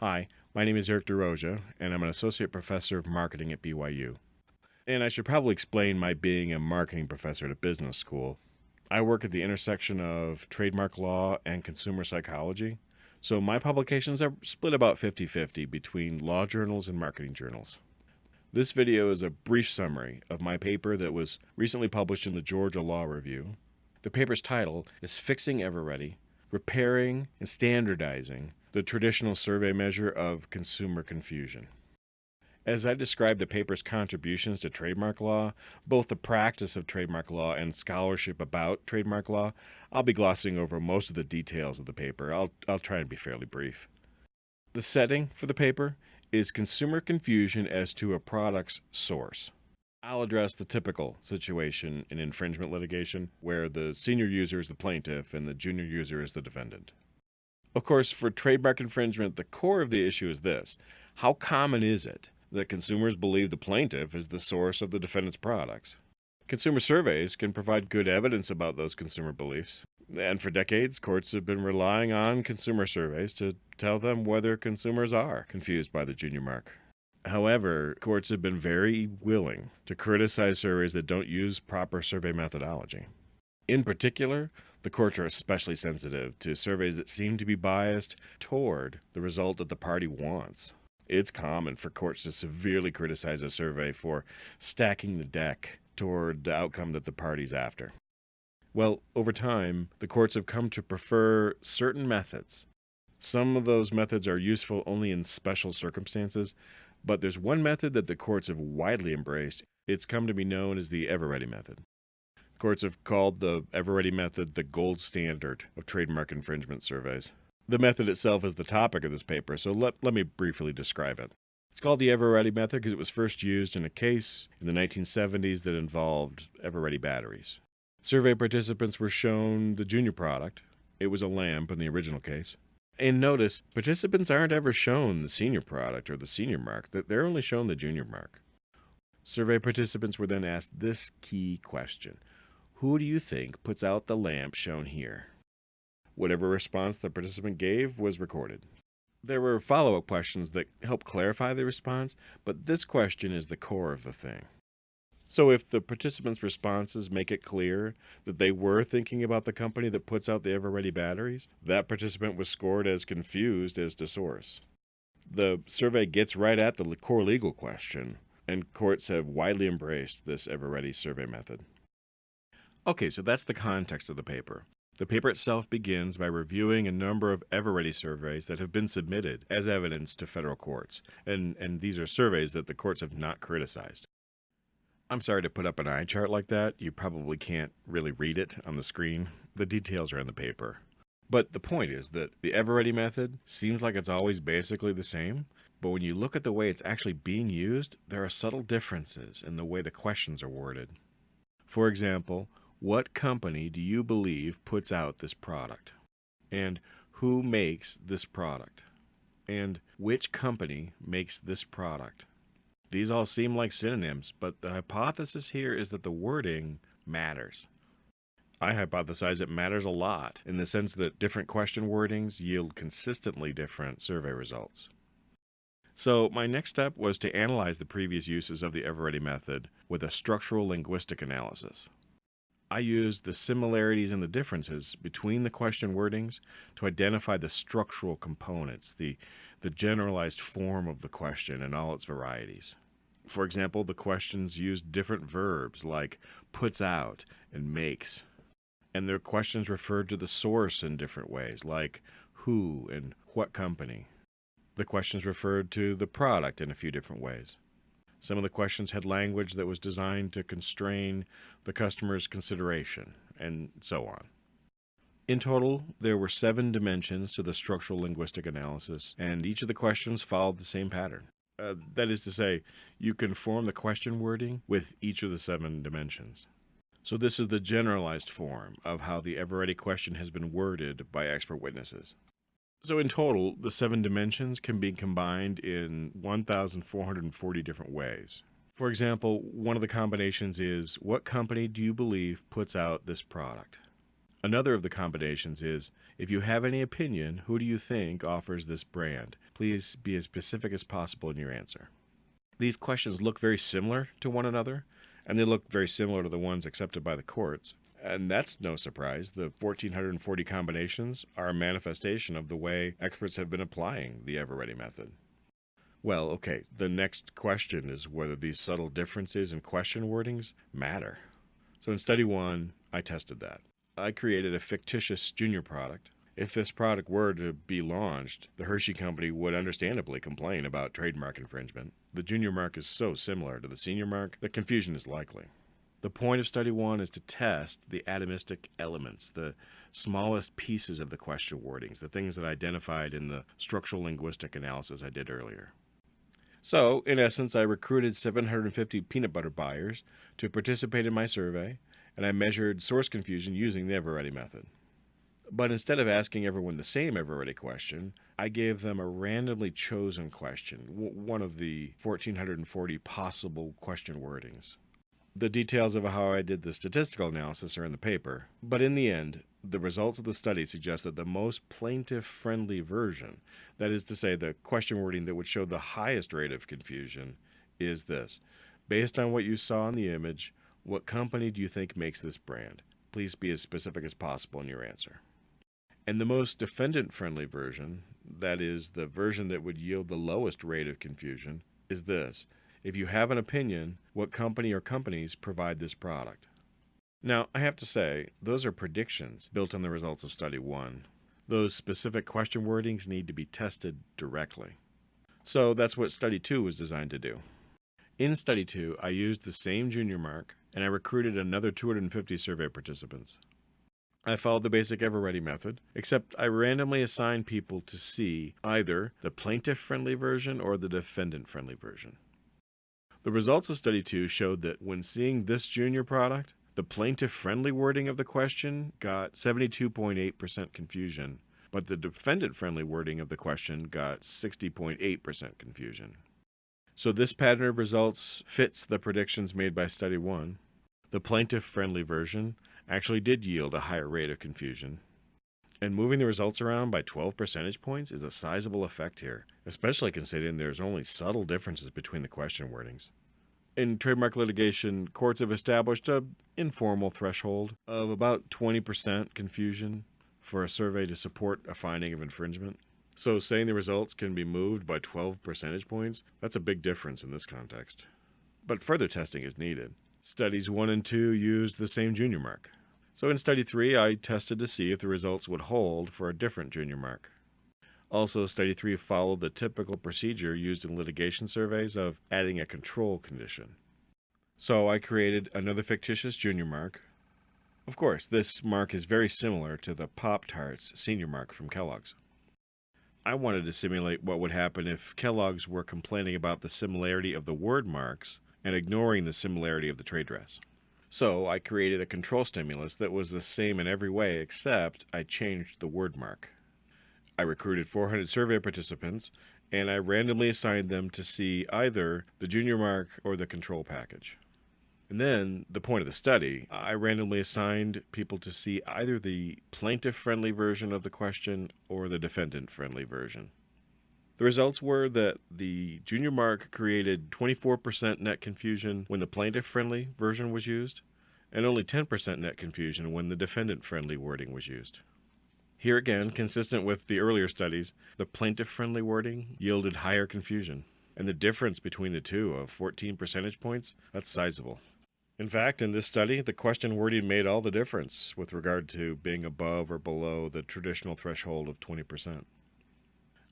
Hi, my name is Eric DeRosia, and I'm an associate professor of marketing at BYU. And I should probably explain my being a marketing professor at a business school. I work at the intersection of trademark law and consumer psychology, so my publications are split about 50-50 between law journals and marketing journals. This video is a brief summary of my paper that was recently published in the Georgia Law Review. The paper's title is Fixing Everready, Repairing and Standardizing the Traditional Survey Measure of Consumer Confusion. As I describe the paper's contributions to trademark law, both the practice of trademark law and scholarship about trademark law, I'll be glossing over most of the details of the paper. I'll try and be fairly brief. The setting for the paper is consumer confusion as to a product's source. I'll address the typical situation in infringement litigation where the senior user is the plaintiff and the junior user is the defendant. Of course, for trademark infringement, the core of the issue is this: how common is it that consumers believe the plaintiff is the source of the defendant's products? Consumer surveys can provide good evidence about those consumer beliefs, and for decades, courts have been relying on consumer surveys to tell them whether consumers are confused by the junior mark. However, courts have been very willing to criticize surveys that don't use proper survey methodology. In particular, the courts are especially sensitive to surveys that seem to be biased toward the result that the party wants. It's common for courts to severely criticize a survey for stacking the deck toward the outcome that the party's after. Well, over time, the courts have come to prefer certain methods. Some of those methods are useful only in special circumstances, but there's one method that the courts have widely embraced. It's come to be known as the Everready method. Courts have called the Everready method the gold standard of trademark infringement surveys. The method itself is the topic of this paper, so let me briefly describe it. It's called the Everready method because it was first used in a case in the 1970s that involved Everready batteries. Survey participants were shown the junior product. It was a lamp in the original case. And notice, participants aren't ever shown the senior product or the senior mark. They're only shown the junior mark. Survey participants were then asked this key question: who do you think puts out the lamp shown here? Whatever response the participant gave was recorded. There were follow-up questions that helped clarify the response, but this question is the core of the thing. So if the participants' responses make it clear that they were thinking about the company that puts out the Everready batteries, that participant was scored as confused as to source. The survey gets right at the core legal question, and courts have widely embraced this Everready survey method. Okay, so that's the context of the paper. The paper itself begins by reviewing a number of Everready surveys that have been submitted as evidence to federal courts, and these are surveys that the courts have not criticized. I'm sorry to put up an eye chart like that. You probably can't really read it on the screen. The details are in the paper. But the point is that the Everready method seems like it's always basically the same, but when you look at the way it's actually being used, there are subtle differences in the way the questions are worded. For example, what company do you believe puts out this product? And who makes this product? And which company makes this product? These all seem like synonyms, but the hypothesis here is that the wording matters. I hypothesize it matters a lot in the sense that different question wordings yield consistently different survey results. So my next step was to analyze the previous uses of the Everready method with a structural linguistic analysis. I used the similarities and the differences between the question wordings to identify the structural components, the generalized form of the question and all its varieties. For example, the questions used different verbs like puts out and makes, and their questions referred to the source in different ways, like who and what company. The questions referred to the product in a few different ways. Some of the questions had language that was designed to constrain the customer's consideration, and so on. In total, there were 7 dimensions to the structural linguistic analysis, and each of the questions followed the same pattern. That is to say, you can form the question wording with each of the 7 dimensions. So this is the generalized form of how the Everready question has been worded by expert witnesses. So in total, the 7 dimensions can be combined in 1,440 different ways. For example, one of the combinations is, what company do you believe puts out this product? Another of the combinations is, if you have any opinion, who do you think offers this brand? Please be as specific as possible in your answer. These questions look very similar to one another, and they look very similar to the ones accepted by the courts. And that's no surprise. The 1,440 combinations are a manifestation of the way experts have been applying the ever-ready method. Well, okay, the next question is whether these subtle differences in question wordings matter. So in study 1, I tested that. I created a fictitious junior product. If this product were to be launched, the Hershey Company would understandably complain about trademark infringement. The junior mark is so similar to the senior mark that confusion is likely. The point of study 1 is to test the atomistic elements, the smallest pieces of the question wordings, the things that I identified in the structural linguistic analysis I did earlier. So, in essence, I recruited 750 peanut butter buyers to participate in my survey, and I measured source confusion using the ever-ready method. But instead of asking everyone the same ever-ready question, I gave them a randomly chosen question, one of the 1,440 possible question wordings. The details of how I did the statistical analysis are in the paper, but in the end, the results of the study suggest that the most plaintiff-friendly version, that is to say, the question wording that would show the highest rate of confusion, is this. Based on what you saw in the image, what company do you think makes this brand? Please be as specific as possible in your answer. And the most defendant-friendly version, that is, the version that would yield the lowest rate of confusion, is this. If you have an opinion, what company or companies provide this product? Now, I have to say, those are predictions built on the results of Study 1. Those specific question wordings need to be tested directly. So that's what Study 2 was designed to do. In Study 2, I used the same junior mark, and I recruited another 250 survey participants. I followed the basic ever-ready method, except I randomly assigned people to see either the plaintiff-friendly version or the defendant-friendly version. The results of Study 2 showed that when seeing this junior product, the plaintiff-friendly wording of the question got 72.8% confusion, but the defendant-friendly wording of the question got 60.8% confusion. So this pattern of results fits the predictions made by Study 1. The plaintiff-friendly version actually did yield a higher rate of confusion. And moving the results around by 12 percentage points is a sizable effect here, especially considering there's only subtle differences between the question wordings. In trademark litigation, courts have established an informal threshold of about 20% confusion for a survey to support a finding of infringement. So saying the results can be moved by 12 percentage points, that's a big difference in this context. But further testing is needed. Studies 1 and 2 used the same junior mark. So in Study 3, I tested to see if the results would hold for a different junior mark. Also, Study 3 followed the typical procedure used in litigation surveys of adding a control condition. So I created another fictitious junior mark. Of course, this mark is very similar to the Pop-Tarts senior mark from Kellogg's. I wanted to simulate what would happen if Kellogg's were complaining about the similarity of the word marks and ignoring the similarity of the trade dress. So I created a control stimulus that was the same in every way except I changed the word mark. I recruited 400 survey participants, and I randomly assigned them to see either the junior mark or the control package. And then, the point of the study, I randomly assigned people to see either the plaintiff-friendly version of the question or the defendant-friendly version. The results were that the junior mark created 24% net confusion when the plaintiff-friendly version was used, and only 10% net confusion when the defendant-friendly wording was used. Here again, consistent with the earlier studies, the plaintiff-friendly wording yielded higher confusion, and the difference between the two of 14 percentage points, that's sizable. In fact, in this study, the question wording made all the difference with regard to being above or below the traditional threshold of 20%.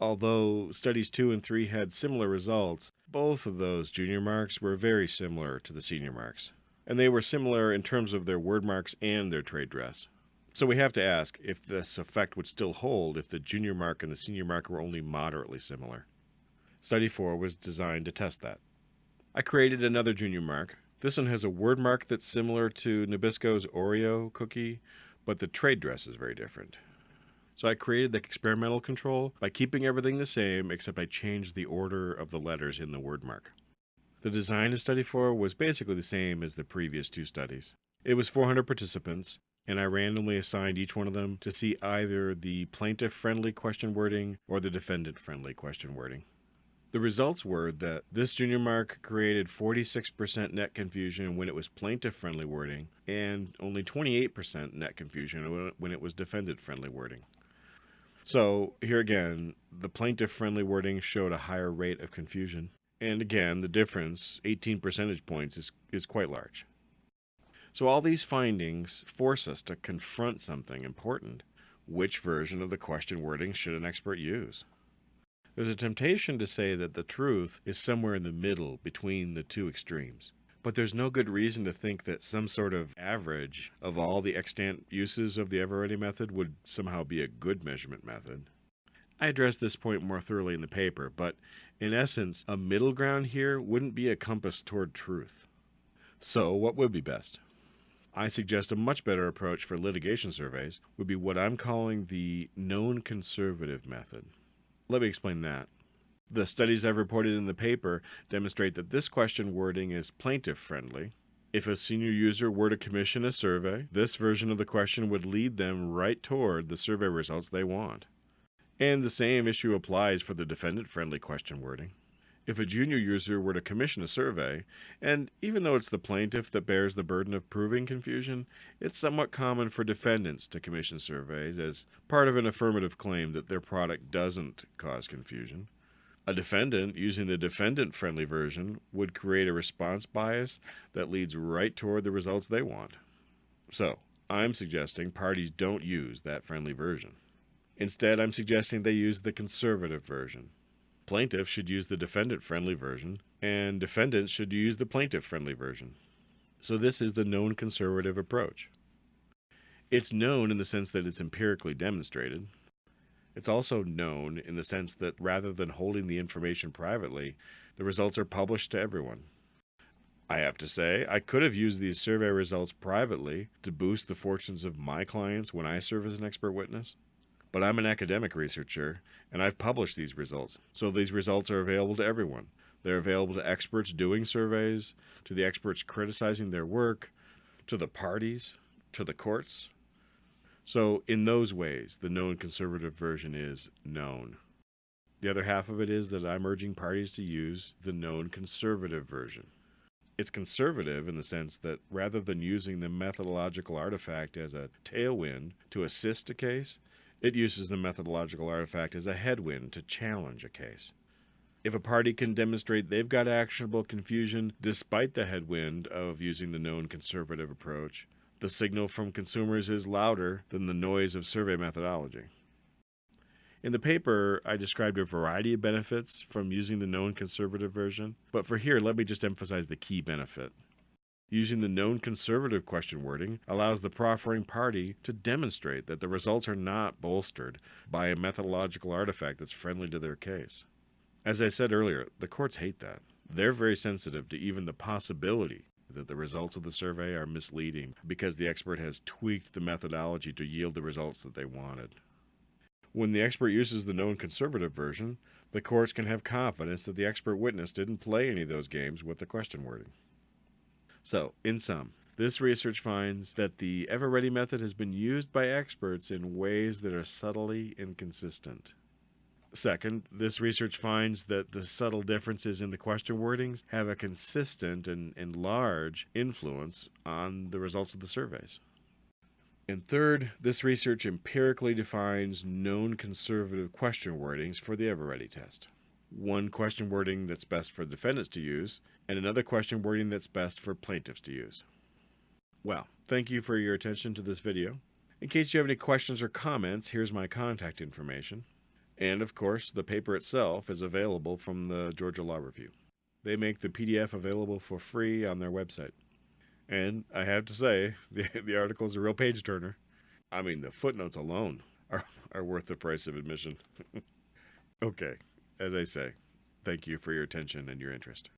Although studies 2 and 3 had similar results, both of those junior marks were very similar to the senior marks, and they were similar in terms of their word marks and their trade dress. So we have to ask if this effect would still hold if the junior mark and the senior mark were only moderately similar. Study 4 was designed to test that. I created another junior mark. This one has a word mark that's similar to Nabisco's Oreo cookie, but the trade dress is very different. So I created the experimental control by keeping everything the same, except I changed the order of the letters in the word mark. The design of Study 4 was basically the same as the previous two studies. It was 400 participants, and I randomly assigned each one of them to see either the plaintiff-friendly question wording or the defendant-friendly question wording. The results were that this junior mark created 46% net confusion when it was plaintiff-friendly wording and only 28% net confusion when it was defendant-friendly wording. So, here again, the plaintiff-friendly wording showed a higher rate of confusion. And again, the difference, 18 percentage points, is quite large. So all these findings force us to confront something important. Which version of the question wording should an expert use? There's a temptation to say that the truth is somewhere in the middle between the two extremes. But there's no good reason to think that some sort of average of all the extant uses of the ever-ready method would somehow be a good measurement method. I addressed this point more thoroughly in the paper, but in essence, a middle ground here wouldn't be a compass toward truth. So what would be best? I suggest a much better approach for litigation surveys would be what I'm calling the known conservative method. Let me explain that. The studies I've reported in the paper demonstrate that this question wording is plaintiff-friendly. If a senior user were to commission a survey, this version of the question would lead them right toward the survey results they want. And the same issue applies for the defendant-friendly question wording. If a junior user were to commission a survey, and even though it's the plaintiff that bears the burden of proving confusion, it's somewhat common for defendants to commission surveys as part of an affirmative claim that their product doesn't cause confusion. A defendant using the defendant-friendly version would create a response bias that leads right toward the results they want. So, I'm suggesting parties don't use that friendly version. Instead, I'm suggesting they use the conservative version. Plaintiffs should use the defendant-friendly version, and defendants should use the plaintiff-friendly version. So this is the known conservative approach. It's known in the sense that it's empirically demonstrated. It's also known in the sense that rather than holding the information privately, the results are published to everyone. I have to say, I could have used these survey results privately to boost the fortunes of my clients when I serve as an expert witness. But I'm an academic researcher, and I've published these results, so these results are available to everyone. They're available to experts doing surveys, to the experts criticizing their work, to the parties, to the courts. So in those ways, the known conservative version is known. The other half of it is that I'm urging parties to use the known conservative version. It's conservative in the sense that rather than using the methodological artifact as a tailwind to assist a case, it uses the methodological artifact as a headwind to challenge a case. If a party can demonstrate they've got actionable confusion despite the headwind of using the known conservative approach, the signal from consumers is louder than the noise of survey methodology. In the paper, I described a variety of benefits from using the known conservative version, but for here, let me just emphasize the key benefit. Using the known conservative question wording allows the proffering party to demonstrate that the results are not bolstered by a methodological artifact that's friendly to their case. As I said earlier, the courts hate that. They're very sensitive to even the possibility that the results of the survey are misleading because the expert has tweaked the methodology to yield the results that they wanted. When the expert uses the known conservative version, the courts can have confidence that the expert witness didn't play any of those games with the question wording. So, in sum, this research finds that the ever-ready method has been used by experts in ways that are subtly inconsistent. Second, this research finds that the subtle differences in the question wordings have a consistent and large influence on the results of the surveys. And third, this research empirically defines known conservative question wordings for the ever-ready test. One question wording that's best for defendants to use, and another question wording that's best for plaintiffs to use. Well, thank you for your attention to this video. In case you have any questions or comments, here's my contact information. And of course, the paper itself is available from the Georgia Law Review. They make the PDF available for free on their website. And I have to say, the article is a real page turner. I mean, the footnotes alone are worth the price of admission. Okay, as I say, thank you for your attention and your interest.